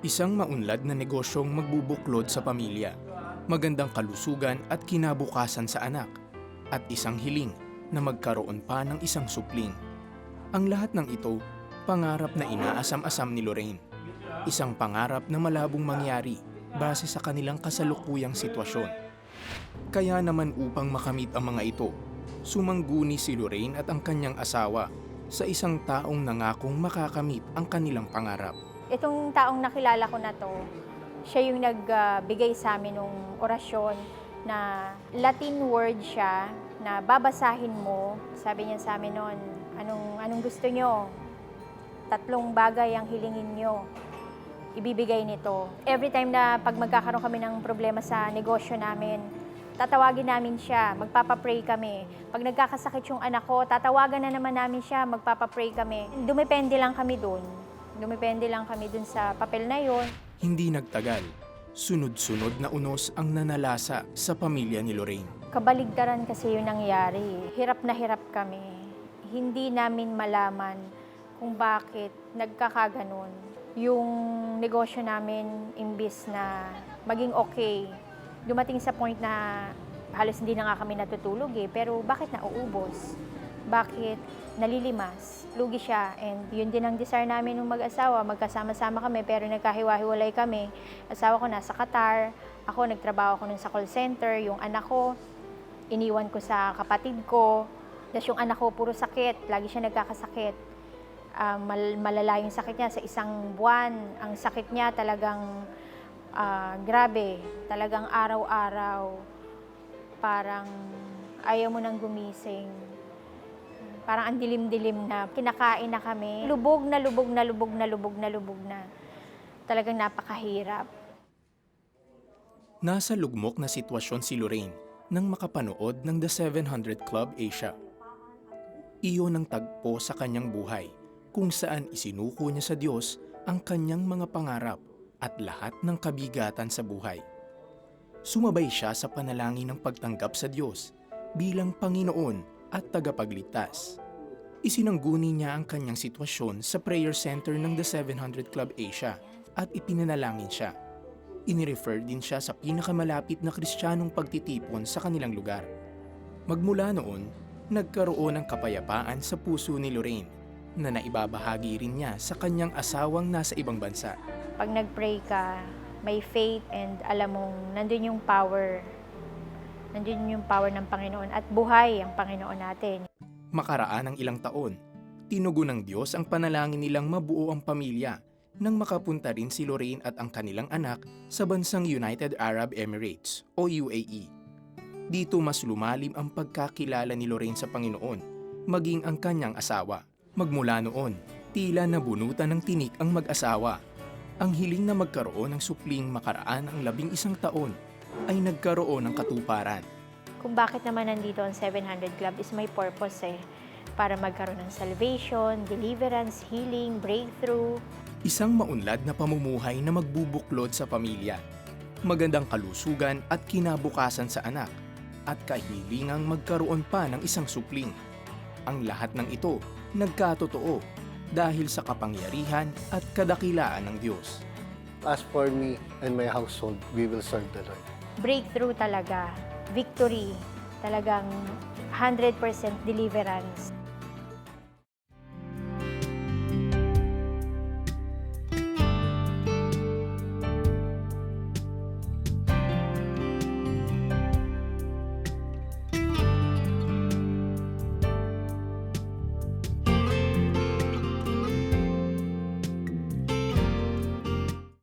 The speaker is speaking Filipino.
Isang maunlad na negosyong magbubuklod sa pamilya, magandang kalusugan at kinabukasan sa anak, at isang hiling na magkaroon pa ng isang supling. Ang lahat ng ito, pangarap na inaasam-asam ni Lorraine. Isang pangarap na malabong mangyari base sa kanilang kasalukuyang sitwasyon. Kaya naman upang makamit ang mga ito, sumangguni si Lorraine at ang kanyang asawa sa isang taong nangakong makakamit ang kanilang pangarap. Itong taong nakilala ko na to, siya yung nagbigay sa amin ng orasyon na Latin word siya na babasahin mo. Sabi niya sa amin noon, anong gusto nyo? 3 bagay ang hilingin nyo. Ibibigay nito. Every time na pag magkakaroon kami ng problema sa negosyo namin, tatawagin namin siya, magpapapray kami. Pag nagkakasakit yung anak ko, tatawagan na naman namin siya, magpapapray kami. Dumepende lang kami dun sa papel na yon. Hindi nagtagal, sunod-sunod na unos ang nanalasa sa pamilya ni Lorraine. Kabaligtaran kasi yung nangyari. Hirap na hirap kami. Hindi namin malaman kung bakit nagkakaganon. Yung negosyo namin, imbis na maging okay, dumating sa point na halos hindi na nga kami natutulog pero bakit nauubos? Bakit nalilimas? Lugi siya, and yun din ang desire namin ng mag-asawa. Magkasama-sama kami pero nagkahiwa-hiwalay kami. Asawa ko nasa Qatar, ako nagtrabaho ko nun sa call center, yung anak ko iniwan ko sa kapatid ko. Tapos yung anak ko puro sakit, lagi siya nagkakasakit. Malala yung sakit niya sa 1 buwan. Ang sakit niya talagang grabe, talagang araw-araw. Parang ayaw mo nang gumising. Parang ang dilim-dilim na, kinakain na kami. Lubog na. Talagang napakahirap. Nasa lugmok na sitwasyon si Lorraine nang makapanood ng The 700 Club Asia. Iyon ang tagpo sa kanyang buhay, kung saan isinuko niya sa Diyos ang kanyang mga pangarap at lahat ng kabigatan sa buhay. Sumabay siya sa panalangin ng pagtanggap sa Diyos bilang Panginoon at tagapagligtas. Isinangguni niya ang kanyang sitwasyon sa prayer center ng The 700 Club Asia at ipinanalangin siya. Inirefer din siya sa pinakamalapit na Kristiyanong pagtitipon sa kanilang lugar. Magmula noon, nagkaroon ng kapayapaan sa puso ni Lorraine na naibabahagi rin niya sa kanyang asawang nasa ibang bansa. Pag nag-pray ka, may faith and alam mong nandun yung power. Nandun yung power ng Panginoon at buhay ang Panginoon natin. Makaraan ng ilang taon, tinugon ng Diyos ang panalangin nilang mabuo ang pamilya nang makapunta rin si Lorraine at ang kanilang anak sa bansang United Arab Emirates o UAE. Dito mas lumalim ang pagkakilala ni Lorraine sa Panginoon, maging ang kanyang asawa. Magmula noon, tila nabunutan ng tinik ang mag-asawa. Ang hiling na magkaroon ng supling makaraan ang 11 taon ay nagkaroon ng katuparan. Kung bakit naman nandito ang 700 Club is may purpose para magkaroon ng salvation, deliverance, healing, breakthrough. Isang maunlad na pamumuhay na magbubuklod sa pamilya, magandang kalusugan at kinabukasan sa anak, at kahilingang magkaroon pa ng isang supling. Ang lahat ng ito nagkatotoo dahil sa kapangyarihan at kadakilaan ng Diyos. As for me and my household, we will serve the Lord. Breakthrough talaga, victory, talagang 100% deliverance.